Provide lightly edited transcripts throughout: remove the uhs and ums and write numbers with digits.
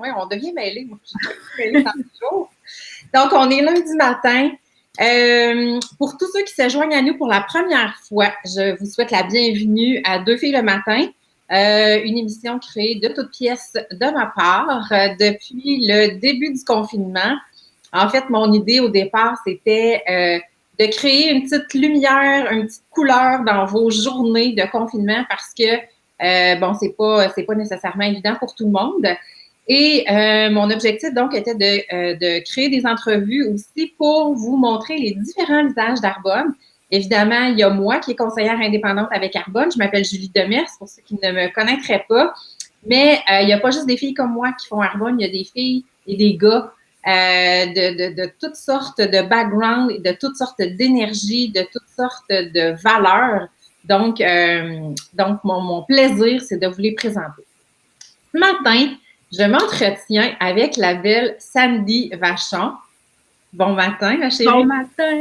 ouais, on devient mêlés. Moi, je suis mêlée dans le jour. Donc, on est lundi matin. Pour tous ceux qui se joignent à nous pour la première fois, je vous souhaite la bienvenue à Deux filles le matin, une émission créée de toutes pièces de ma part depuis le début du confinement. En fait, mon idée au départ, c'était de créer une petite lumière, une petite couleur dans vos journées de confinement parce que, c'est pas nécessairement évident pour tout le monde. Et mon objectif, donc, était de créer des entrevues aussi pour vous montrer les différents visages d'Arbonne. Évidemment, il y a moi qui est conseillère indépendante avec Arbonne. Je m'appelle Julie Demers, pour ceux qui ne me connaîtraient pas. Mais il n'y a pas juste des filles comme moi qui font Arbonne, il y a des filles et des gars de toutes sortes de backgrounds, de toutes sortes d'énergie, de toutes sortes de valeurs. Donc mon plaisir, c'est de vous les présenter. Ce matin, je m'entretiens avec la belle Sandy Vachon. Bon matin, ma chérie. Bon matin!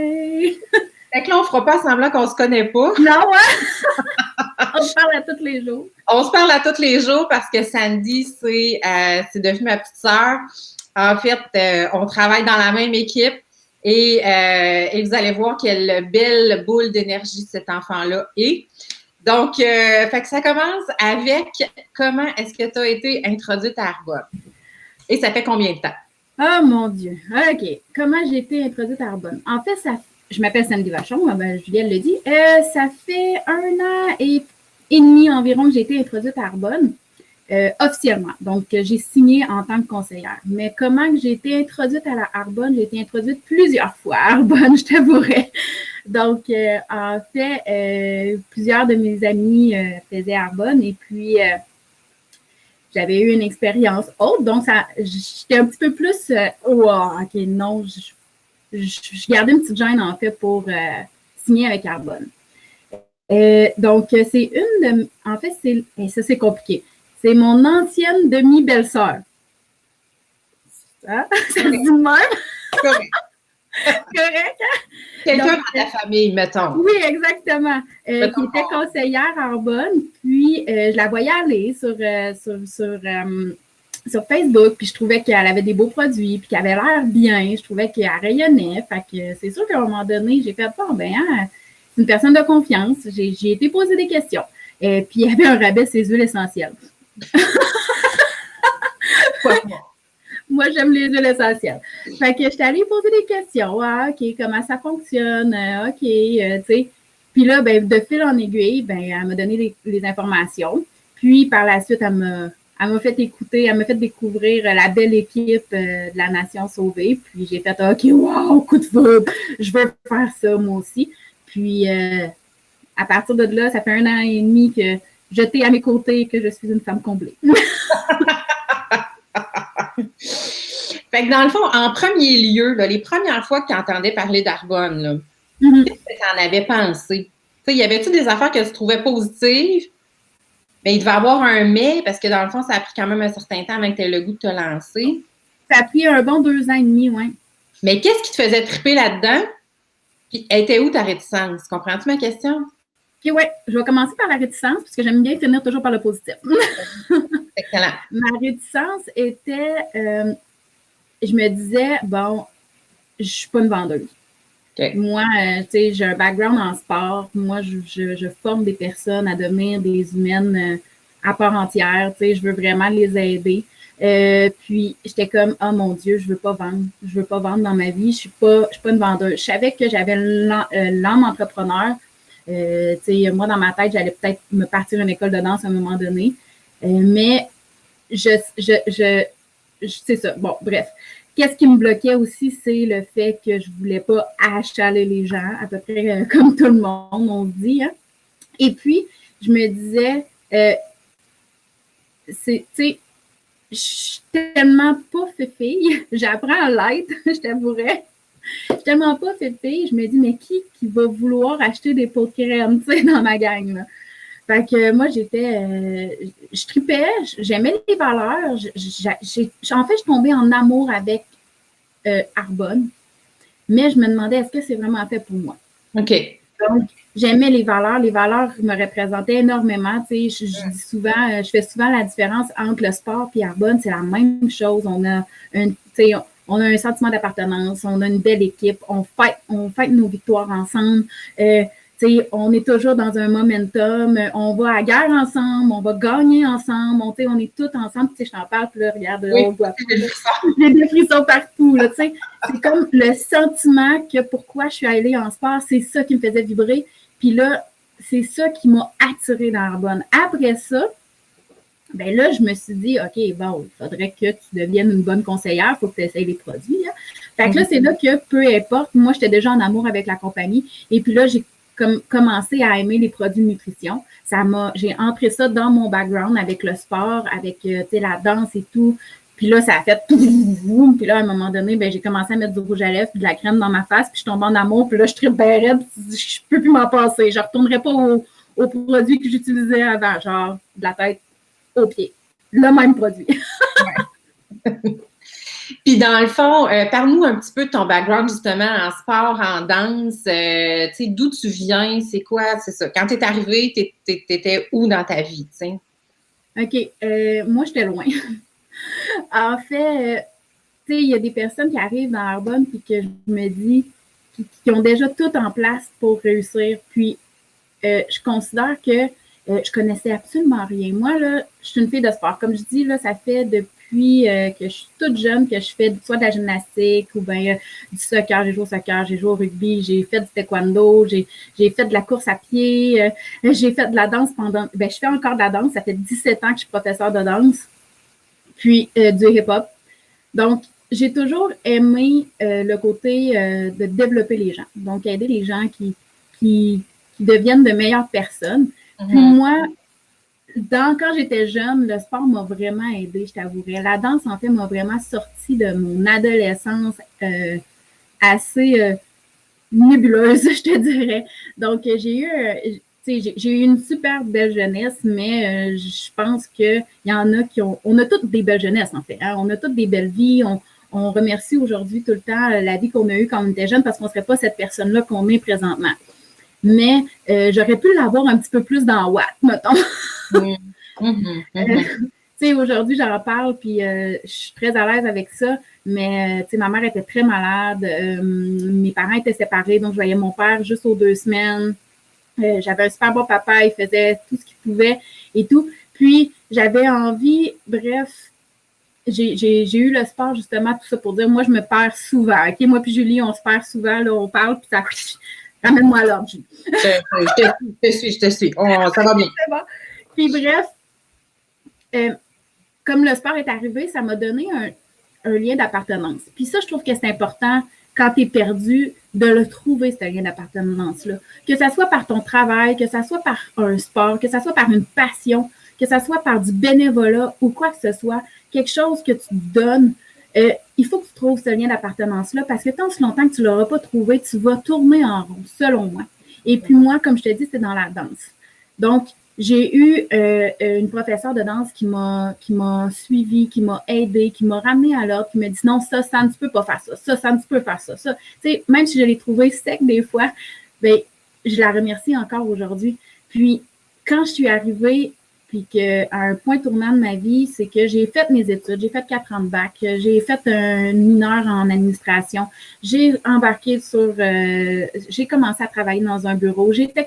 Fait que là, on ne fera pas semblant qu'on ne se connaît pas. Non, ouais! On se parle à tous les jours. On se parle à tous les jours parce que Sandy, c'est devenu ma petite sœur. En fait, on travaille dans la même équipe et vous allez voir quelle belle boule d'énergie cet enfant-là est. Donc, fait que ça commence avec comment est-ce que tu as été introduite à Arbonne? Et ça fait combien de temps? Oh mon Dieu! OK. Comment j'ai été introduite à Arbonne? En fait, je m'appelle Sandy Vachon, Juliette le dit. Ça fait 1 an et demi environ que j'ai été introduite à Arbonne, officiellement. Donc, j'ai signé en tant que conseillère. Mais comment que j'ai été introduite à la Arbonne? J'ai été introduite plusieurs fois à Arbonne, je t'avouerai. Donc, en fait, plusieurs de mes amis faisaient Arbonne et puis j'avais eu une expérience autre. Donc, j'étais un petit peu plus OK, non, je gardais une petite gêne en fait pour signer avec Arbonne. Donc, c'est une de... En fait, ça, c'est compliqué. C'est mon ancienne demi-belle-sœur. Ça se dit de même? Correct. Correct, hein? Quelqu'un dans ta famille, mettons. Oui, exactement. Qui était conseillère à Arbonne. Puis, je la voyais aller sur Facebook, puis je trouvais qu'elle avait des beaux produits, puis qu'elle avait l'air bien. Je trouvais qu'elle rayonnait. Fait que c'est sûr qu'à un moment donné, j'ai fait c'est une personne de confiance. J'ai été poser des questions. Puis, il y avait un rabais sur les huiles essentielles. Moi, j'aime les huiles essentielles. Fait que j'étais allée poser des questions. Ah, OK, comment ça fonctionne? OK, tu sais. Puis là, de fil en aiguille, elle m'a donné les informations. Puis, par la suite, elle m'a fait écouter, elle m'a fait découvrir la belle équipe de la Nation Sauvée. Puis, j'ai fait, OK, wow, coup de foudre, je veux faire ça, moi aussi. Puis, à partir de là, ça fait 1 an et demi que j'étais à mes côtés et que je suis une femme comblée. Fait que dans le fond, en premier lieu, là, les premières fois que tu entendais parler d'Arbonne, qu'est-ce que tu en avais pensé? Il y avait-tu des affaires que tu trouvais positives? Mais il devait y avoir un mais, parce que dans le fond, ça a pris quand même un certain temps avant que tu aies le goût de te lancer. Ça a pris un bon 2 ans et demi, oui. Mais qu'est-ce qui te faisait triper là-dedans? Puis, elle était où ta réticence? Comprends-tu ma question? OK, oui. Je vais commencer par la réticence, parce que j'aime bien finir toujours par le positif. Excellent. Ma réticence était, je me disais, bon, je suis pas une vendeuse. Okay. Moi, tu sais, j'ai un background en sport. Moi, je forme des personnes à devenir des humaines à part entière. Tu sais, je veux vraiment les aider. Puis, j'étais comme, oh mon Dieu, je veux pas vendre. Je veux pas vendre dans ma vie. Je suis pas une vendeuse. Je savais que j'avais l'âme entrepreneur. Tu sais, moi, dans ma tête, j'allais peut-être me partir une école de danse à un moment donné. Mais c'est ça. Bon, bref. Qu'est-ce qui me bloquait aussi, c'est le fait que je voulais pas achaler les gens, à peu près comme tout le monde, on se dit. Hein? Et puis, je me disais, tu sais, je suis tellement pas fille, j'apprends à l'être, je t'avouerais. Je suis tellement pas fille, je me dis, mais qui va vouloir acheter des pots de crème, tu sais, dans ma gang, là? Fait que moi, je tripais, j'aimais les valeurs. En fait, je suis tombée en amour avec Arbonne, mais je me demandais, est-ce que c'est vraiment fait pour moi? OK. Donc, j'aimais les valeurs. Les valeurs me représentaient énormément. Tu sais, je dis souvent, je fais souvent la différence entre le sport et Arbonne. C'est la même chose. On a un sentiment d'appartenance, on a une belle équipe, on fête nos victoires ensemble. On est toujours dans un momentum, on va à la guerre ensemble, on va gagner ensemble, on est tous ensemble. Je t'en parle, puis là, regarde, oui, on voit j'ai des frissons partout. Là, c'est comme le sentiment que pourquoi je suis allée en sport, c'est ça qui me faisait vibrer. Puis là, c'est ça qui m'a attirée dans Arbonne. Après ça, ben là, je me suis dit, OK, bon, il faudrait que tu deviennes une bonne conseillère, il faut que tu essayes les produits. Là. Fait que là, c'est là que, peu importe, moi, j'étais déjà en amour avec la compagnie. Et puis là, j'ai commencé à aimer les produits de nutrition. J'ai entré ça dans mon background avec le sport, avec la danse et tout. Puis là, ça a fait puis là, à un moment donné, ben, j'ai commencé à mettre du rouge à lèvres puis de la crème dans ma face, puis je tombe en amour, puis là, je tripe bien raide, je peux plus m'en passer. Je ne retournerai pas aux produits que j'utilisais avant, genre de la tête aux pieds. Le même produit. Puis dans le fond, parle-nous un petit peu de ton background justement en sport, en danse. Tu sais, d'où tu viens, c'est quoi, c'est ça. Quand tu es arrivée, t'étais où dans ta vie, tu sais? OK. Moi, j'étais loin. En fait, tu sais, il y a des personnes qui arrivent dans Arbonne puis que je me dis qui ont déjà tout en place pour réussir. Puis, je considère que je connaissais absolument rien. Moi, là, je suis une fille de sport. Comme je dis, là, ça fait depuis que je suis toute jeune que je fais soit de la gymnastique ou bien du soccer. J'ai joué au soccer, j'ai joué au rugby, j'ai fait du taekwondo, j'ai fait de la course à pied, j'ai fait de la danse pendant... Ben, je fais encore de la danse. Ça fait 17 ans que je suis professeure de danse, puis du hip-hop. Donc, j'ai toujours aimé le côté de développer les gens. Donc, aider les gens qui deviennent de meilleures personnes. Puis moi, quand j'étais jeune, le sport m'a vraiment aidée, je t'avouerais. La danse, en fait, m'a vraiment sorti de mon adolescence assez nébuleuse, je te dirais. Donc, j'ai eu une super belle jeunesse, mais je pense qu'il y en a on a toutes des belles jeunesses, en fait. Hein? On a toutes des belles vies. On remercie aujourd'hui tout le temps la vie qu'on a eue quand on était jeune parce qu'on ne serait pas cette personne-là qu'on est présentement. Mais j'aurais pu l'avoir un petit peu plus dans Watt, mettons. Aujourd'hui, j'en parle, puis je suis très à l'aise avec ça, mais ma mère était très malade, mes parents étaient séparés, donc je voyais mon père juste aux 2 semaines. J'avais un super bon papa, il faisait tout ce qu'il pouvait et tout. Puis, j'avais envie, bref, j'ai eu le sport, justement, tout ça pour dire, moi, je me perds souvent. OK, moi puis Julie, on se perd souvent, là, on parle, puis ça... Ramène-moi à l'ordre, Julie. Je te suis. Oh, ça va bien. C'est bon. Puis bref, comme le sport est arrivé, ça m'a donné un lien d'appartenance. Puis ça, je trouve que c'est important quand tu es perdu de le trouver, ce lien d'appartenance-là. Que ça soit par ton travail, que ça soit par un sport, que ça soit par une passion, que ça soit par du bénévolat ou quoi que ce soit, quelque chose que tu donnes, il faut que tu trouves ce lien d'appartenance-là parce que tant aussi longtemps que tu ne l'auras pas trouvé, tu vas tourner en rond, selon moi. Et puis moi, comme je te dis, c'est dans la danse. Donc, j'ai eu une professeure de danse qui m'a suivie, qui m'a aidée, qui m'a ramenée à l'ordre, qui m'a dit non, ça, tu peux pas faire ça, ça, tu peux faire ça. Tu sais, même si je l'ai trouvée sec des fois, ben, je la remercie encore aujourd'hui. Puis, quand je suis arrivée, puis qu'à un point tournant de ma vie, c'est que j'ai fait mes études, j'ai fait 4 ans de bac, j'ai fait un mineur en administration, j'ai embarqué j'ai commencé à travailler dans un bureau, j'étais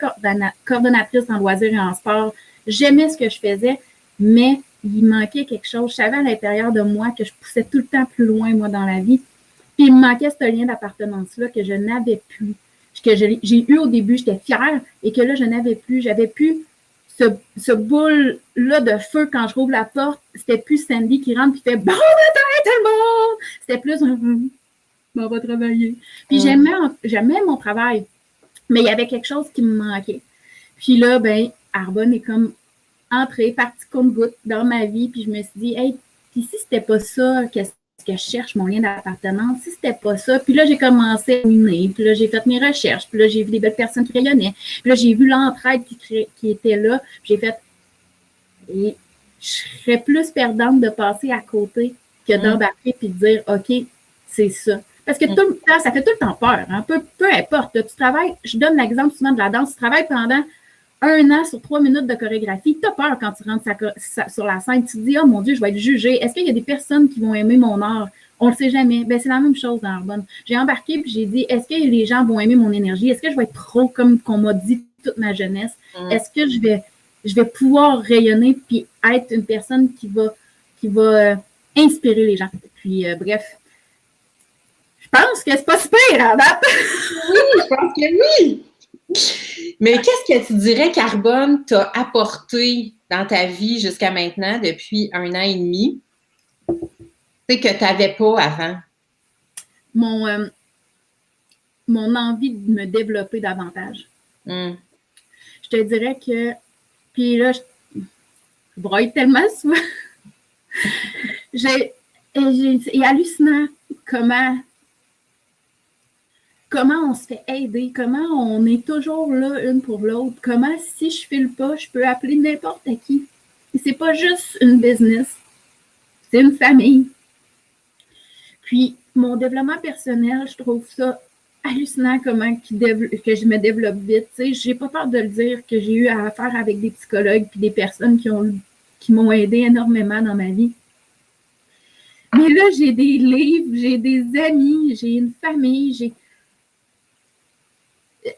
coordonnatrice en loisirs et en sport, j'aimais ce que je faisais, mais il manquait quelque chose. Je savais à l'intérieur de moi que je poussais tout le temps plus loin, moi, dans la vie. Puis il me manquait ce lien d'appartenance-là que je n'avais plus, que j'ai eu au début, j'étais fière, et que là, je n'avais plus. J'avais plus ce boule-là de feu quand je rouvre la porte. C'était plus Sandy qui rentre et fait « Bon matin, tout le monde! » C'était plus « On va travailler. » Puis j'aimais mon travail, mais il y avait quelque chose qui me manquait. Puis là, ben, Arbonne est comme entrée, partie compte-goutte dans ma vie, puis je me suis dit « Hey, puis si c'était pas ça, qu'est-ce que je cherche, mon lien d'appartenance, si c'était pas ça. » Puis là, j'ai commencé à miner, puis là, j'ai fait mes recherches, puis là, j'ai vu des belles personnes qui rayonnaient, puis là, j'ai vu l'entraide qui était là, puis j'ai fait et je serais plus perdante de passer à côté que d'embarquer puis de dire « OK, c'est ça. » Parce que tout le temps, ça fait tout le temps peur. Hein? Peu importe. Tu travailles, je donne l'exemple souvent de la danse, tu travailles pendant 1 an sur 3 minutes de chorégraphie. Tu as peur quand tu rentres sur la scène. Tu te dis, oh mon Dieu, je vais être jugée. Est-ce qu'il y a des personnes qui vont aimer mon art? On ne le sait jamais. Ben, c'est la même chose dans Arbonne. J'ai embarqué puis j'ai dit, est-ce que les gens vont aimer mon énergie? Est-ce que je vais être trop comme qu'on m'a dit toute ma jeunesse? Est-ce que je vais pouvoir rayonner puis être une personne qui va inspirer les gens? Puis, bref, je pense que c'est pas super, hein, Oui, je pense que oui. Mais qu'est-ce que tu dirais qu'Arbonne t'a apporté dans ta vie jusqu'à maintenant, depuis 1 an et demi, que tu n'avais pas avant? Mon envie de me développer davantage. Je te dirais que, puis là, je broille tellement souvent. C'est hallucinant comment on se fait aider, comment on est toujours là une pour l'autre, comment si je file pas, je peux appeler n'importe qui. Et c'est pas juste une business, c'est une famille. Puis, mon développement personnel, je trouve ça hallucinant comment que je me développe vite. Tu sais, j'ai pas peur de le dire que j'ai eu à faire avec des psychologues puis des personnes qui m'ont aidé énormément dans ma vie. Mais là, j'ai des livres, j'ai des amis, j'ai une famille,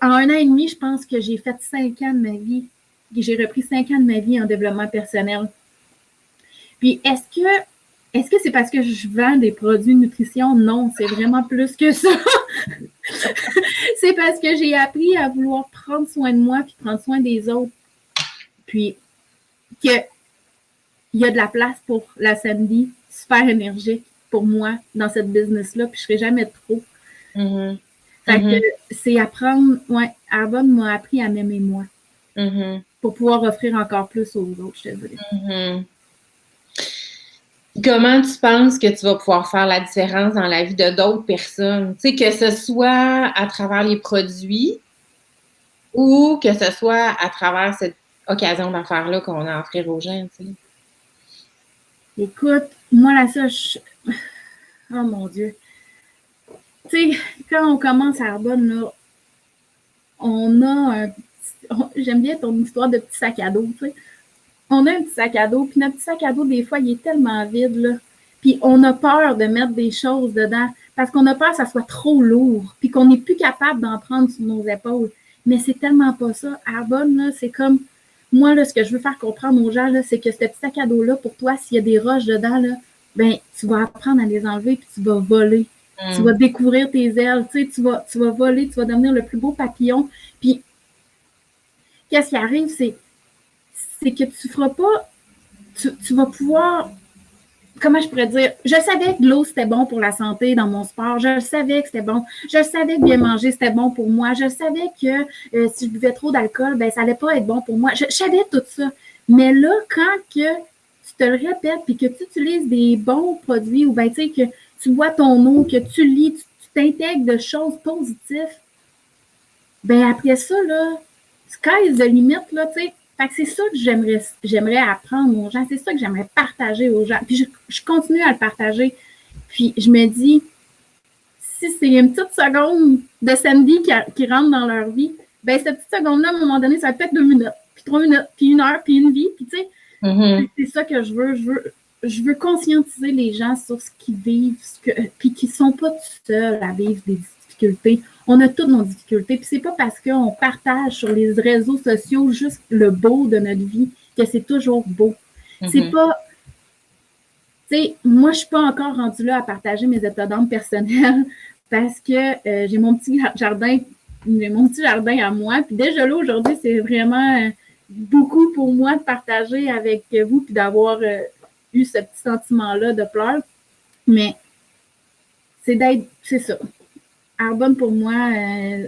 En 1 an et demi, je pense que j'ai fait 5 ans de ma vie. J'ai repris 5 ans de ma vie en développement personnel. Puis, est-ce que c'est parce que je vends des produits de nutrition? Non, c'est vraiment plus que ça. C'est parce que j'ai appris à vouloir prendre soin de moi puis prendre soin des autres. Puis, qu'il y a de la place pour la Sandy, super énergique pour moi dans cette business-là, puis je ne serai jamais trop. Fait que c'est apprendre, Arbonne m'a appris à m'aimer moi pour pouvoir offrir encore plus aux autres, je te dirais. Comment tu penses que tu vas pouvoir faire la différence dans la vie de d'autres personnes? Tu sais, que ce soit à travers les produits ou que ce soit à travers cette occasion d'affaires-là qu'on a à offrir aux gens, tu sais. Écoute, moi, là, ça, oh mon Dieu. Tu sais, quand on commence à Arbonne, là, on a j'aime bien ton histoire de petit sac à dos, tu sais. On a un petit sac à dos, puis notre petit sac à dos, des fois, il est tellement vide, là. Puis on a peur de mettre des choses dedans parce qu'on a peur que ça soit trop lourd, puis qu'on n'est plus capable d'en prendre sur nos épaules. Mais c'est tellement pas ça. Arbonne, là, c'est comme, moi, là, ce que je veux faire comprendre aux gens, là, c'est que ce petit sac à dos-là, pour toi, s'il y a des roches dedans, là, ben, tu vas apprendre à les enlever, puis tu vas voler. Tu vas découvrir tes ailes, tu sais, tu vas voler, tu vas devenir le plus beau papillon. Puis, qu'est-ce qui arrive, c'est que tu feras pas, tu vas pouvoir, comment je pourrais dire, je savais que l'eau, c'était bon pour la santé dans mon sport, je savais que c'était bon, je savais que bien manger, c'était bon pour moi, je savais que si je buvais trop d'alcool, ben ça allait pas être bon pour moi, je savais tout ça. Mais là, quand que tu te le répètes, puis que tu utilises des bons produits, ou ben tu sais, que tu bois ton eau, que tu lis, tu t'intègres de choses positives, ben après ça, là, sky's the limit, là, tu sais. Fait que c'est ça que j'aimerais apprendre aux gens. C'est ça que j'aimerais partager aux gens. Puis je continue à le partager. Puis je me dis, si c'est une petite seconde de Sandy qui rentre dans leur vie, ben cette petite seconde-là, à un moment donné, ça va peut-être 2 minutes, puis 3 minutes, puis 1 heure, puis une vie. Puis tu sais, c'est ça que je veux. Je veux conscientiser les gens sur ce qu'ils vivent, puis qu'ils ne sont pas tout seuls à vivre des difficultés. On a toutes nos difficultés. Puis c'est pas parce qu'on partage sur les réseaux sociaux juste le beau de notre vie que c'est toujours beau. C'est pas... Tu sais, moi, je suis pas encore rendue là à partager mes états d'âme personnels parce que j'ai mon petit jardin à moi. Puis déjà là, aujourd'hui, c'est vraiment beaucoup pour moi de partager avec vous puis d'avoir eu ce petit sentiment-là de pleurs. Mais c'est ça. Arbonne, pour moi,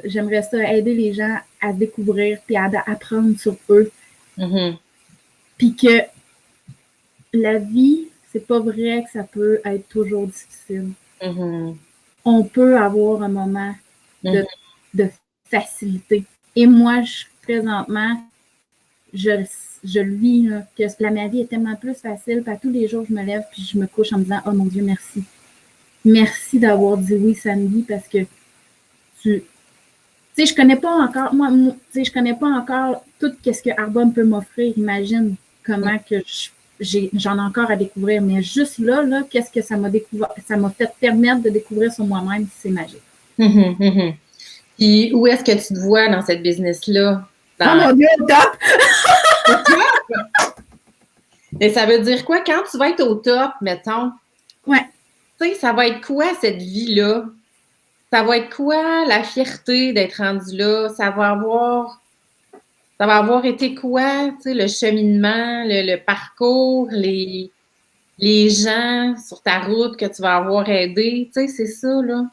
j'aimerais ça aider les gens à découvrir puis à apprendre sur eux. Puis que la vie, c'est pas vrai que ça peut être toujours difficile. On peut avoir un moment de facilité. Et moi, présentement, je le vis, là, que ma vie est tellement plus facile. Puis à tous les jours, je me lève puis je me couche en me disant « Oh mon Dieu, merci. merci d'avoir dit oui, Sandy, parce que tu sais, je connais pas encore, tu sais, je connais pas encore tout ce que Arbonne peut m'offrir. Imagine comment que j'en ai encore à découvrir. Mais juste là, qu'est-ce que ça m'a découvert, ça m'a fait permettre de découvrir sur moi-même, c'est magique. Puis, où est-ce que tu te vois dans cette business-là? Oh mon Dieu, top! Au top! Et ça veut dire quoi? Quand tu vas être au top, mettons, ouais. Tu sais, ça va être quoi cette vie-là? Ça va être quoi la fierté d'être rendu là? Ça va avoir été quoi, tu sais, le cheminement, le parcours, les gens sur ta route que tu vas avoir aidé. Tu sais, c'est ça, là.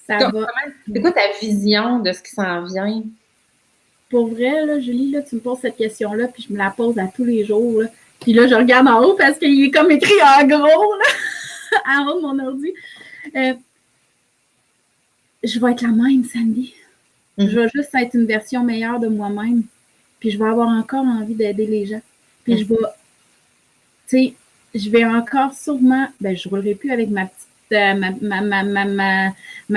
Ça va. C'est quoi ta vision de ce qui s'en vient? Pour vrai, là, Julie, là, tu me poses cette question-là, puis je me la pose à tous les jours. Là. Puis là, je regarde en haut parce qu'il est comme écrit en gros, là, en haut de mon ordi. Je vais être la même, Sandy. Je vais juste être une version meilleure de moi-même. Puis je vais avoir encore envie d'aider les gens. Puis je vais, tu sais, je vais encore sûrement, je ne roulerai plus avec ma petite ma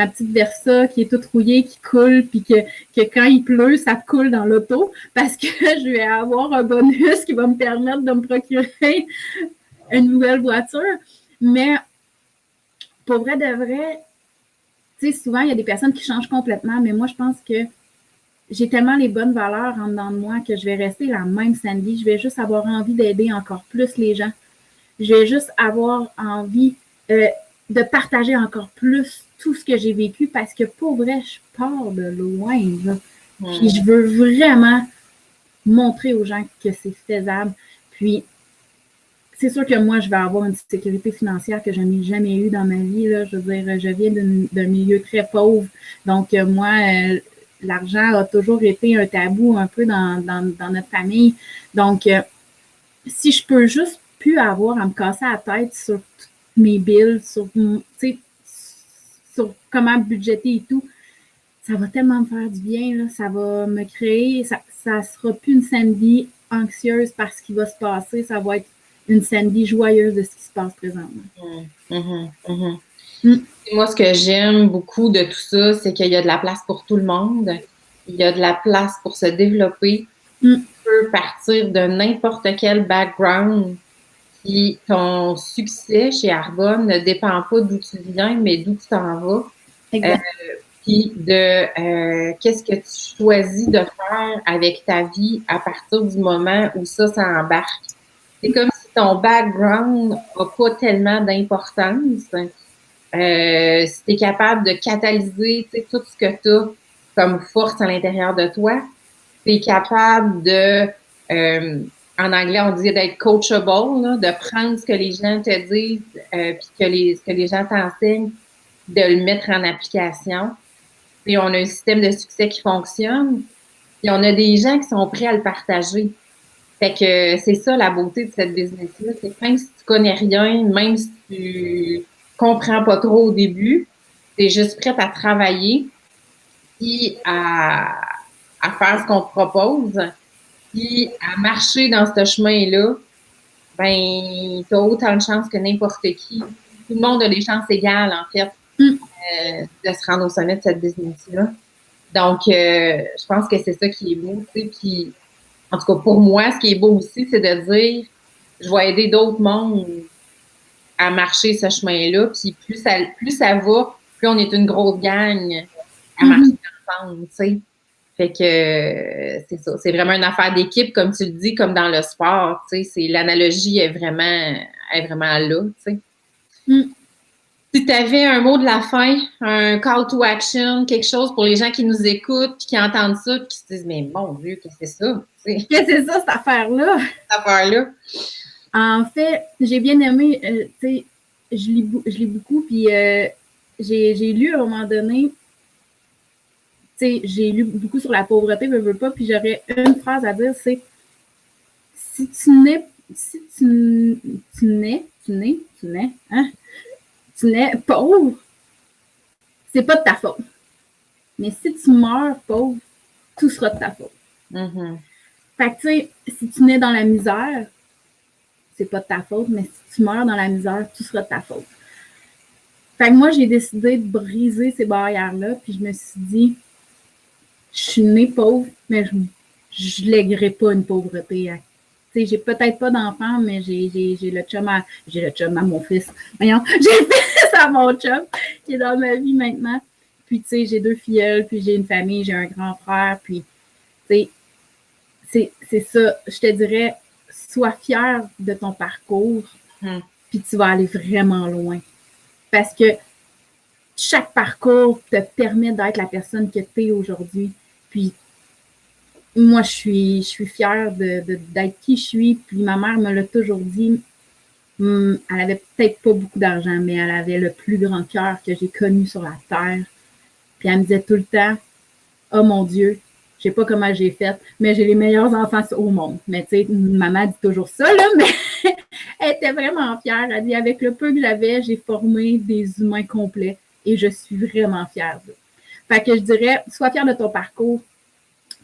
petite Versa qui est toute rouillée, qui coule, puis que quand il pleut, ça coule dans l'auto parce que je vais avoir un bonus qui va me permettre de me procurer une nouvelle voiture. Mais pour vrai de vrai, tu sais, souvent, il y a des personnes qui changent complètement, mais moi, je pense que j'ai tellement les bonnes valeurs en dedans de moi que je vais rester la même Sandy. Je vais juste avoir envie d'aider encore plus les gens. Je vais juste avoir envie de partager encore plus tout ce que j'ai vécu parce que pour vrai, je pars de loin. Là. Puis je veux vraiment montrer aux gens que c'est faisable. Puis c'est sûr que moi, je vais avoir une sécurité financière que je n'ai jamais eue dans ma vie. Là. Je veux dire, je viens d'un milieu très pauvre. Donc, moi, l'argent a toujours été un tabou un peu dans notre famille. Donc, si je peux juste plus avoir à me casser la tête sur mes bills, sur comment budgéter et tout, ça va tellement me faire du bien. Là. Ça va me créer, ça sera plus une Sandy anxieuse par ce qui va se passer. Ça va être une Sandy joyeuse de ce qui se passe présentement. Moi, ce que j'aime beaucoup de tout ça, c'est qu'il y a de la place pour tout le monde. Il y a de la place pour se développer. Tu peux partir de n'importe quel background. Puis ton succès chez Arbonne ne dépend pas d'où tu viens, mais d'où tu t'en vas. Puis de qu'est-ce que tu choisis de faire avec ta vie à partir du moment où ça embarque. C'est comme si ton background n'a pas tellement d'importance. Si tu es capable de catalyser tout ce que tu as comme force à l'intérieur de toi, tu es capable de, en anglais, on dit d'être coachable, là, de prendre ce que les gens te disent, puis ce que les gens t'enseignent, de le mettre en application. Puis on a un système de succès qui fonctionne, puis on a des gens qui sont prêts à le partager. Fait que c'est ça la beauté de cette business-là, c'est que même si tu connais rien, même si tu comprends pas trop au début, tu es juste prête à travailler, puis à faire ce qu'on te propose, puis à marcher dans ce chemin-là, ben, tu as autant de chances que n'importe qui. Tout le monde a des chances égales, en fait, de se rendre au sommet de cette business-là. Donc, je pense que c'est ça qui est beau, tu sais, puis en tout cas, pour moi, ce qui est beau aussi, c'est de dire, je vais aider d'autres mondes à marcher ce chemin-là, puis plus ça va, plus on est une grosse gang à marcher ensemble, tu sais. Fait que c'est ça. C'est vraiment une affaire d'équipe, comme tu le dis, comme dans le sport, tu sais. L'analogie est vraiment là, tu sais. Si tu avais un mot de la fin, un call to action, quelque chose pour les gens qui nous écoutent, puis qui entendent ça, puis qui se disent, mais mon Dieu, qu'est-ce que c'est ça? Qu'est-ce que c'est ça, cette affaire-là? Cette affaire-là. En fait, j'ai bien aimé, tu sais, je lis beaucoup, puis j'ai lu à un moment donné, tu sais, j'ai lu beaucoup sur la pauvreté, veux pas, puis j'aurais une phrase à dire, c'est si tu nais pauvre, c'est pas de ta faute. Mais si tu meurs pauvre, tout sera de ta faute. Fait que, tu sais, si tu nais dans la misère, c'est pas de ta faute, mais si tu meurs dans la misère, tout sera de ta faute. Fait que moi, j'ai décidé de briser ces barrières-là, puis je me suis dit, je suis née pauvre, mais je lèguerai pas une pauvreté. Tu sais, j'ai peut-être pas d'enfant, mais j'ai le chum à mon fils. Voyons, j'ai le fils à mon chum qui est dans ma vie maintenant. Puis, tu sais, j'ai 2 filleuls, puis j'ai une famille, j'ai un grand frère, puis, tu sais, c'est ça. Je te dirais, sois fier de ton parcours, puis tu vas aller vraiment loin. Parce que chaque parcours te permet d'être la personne que tu es aujourd'hui. Puis, moi, je suis fière d'être qui je suis. Puis, ma mère me l'a toujours dit. Elle avait peut-être pas beaucoup d'argent, mais elle avait le plus grand cœur que j'ai connu sur la terre. Puis, elle me disait tout le temps, « Oh mon Dieu, je sais pas comment j'ai fait, mais j'ai les meilleurs enfants au monde. » Mais tu sais, maman dit toujours ça, là, mais elle était vraiment fière. Elle dit, avec le peu que j'avais, j'ai formé des humains complets et je suis vraiment fière d'eux. Fait que je dirais, sois fière de ton parcours,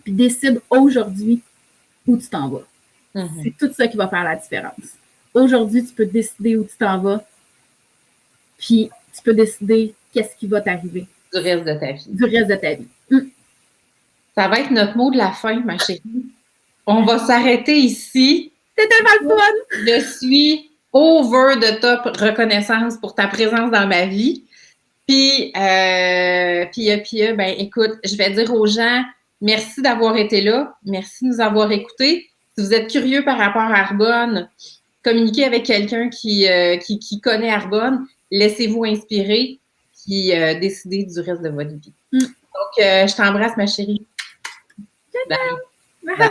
puis décide aujourd'hui où tu t'en vas. C'est tout ça qui va faire la différence. Aujourd'hui, tu peux décider où tu t'en vas, puis tu peux décider qu'est-ce qui va t'arriver. Du reste de ta vie. Du reste de ta vie. Ça va être notre mot de la fin, ma chérie. On va s'arrêter ici. C'était tellement le fun! Je suis over the top reconnaissance pour ta présence dans ma vie. Puis, ben, écoute, je vais dire aux gens, merci d'avoir été là. Merci de nous avoir écoutés. Si vous êtes curieux par rapport à Arbonne, communiquez avec quelqu'un qui connaît Arbonne. Laissez-vous inspirer, puis décidez du reste de votre vie. Donc, je t'embrasse, ma chérie. Bye. Bye.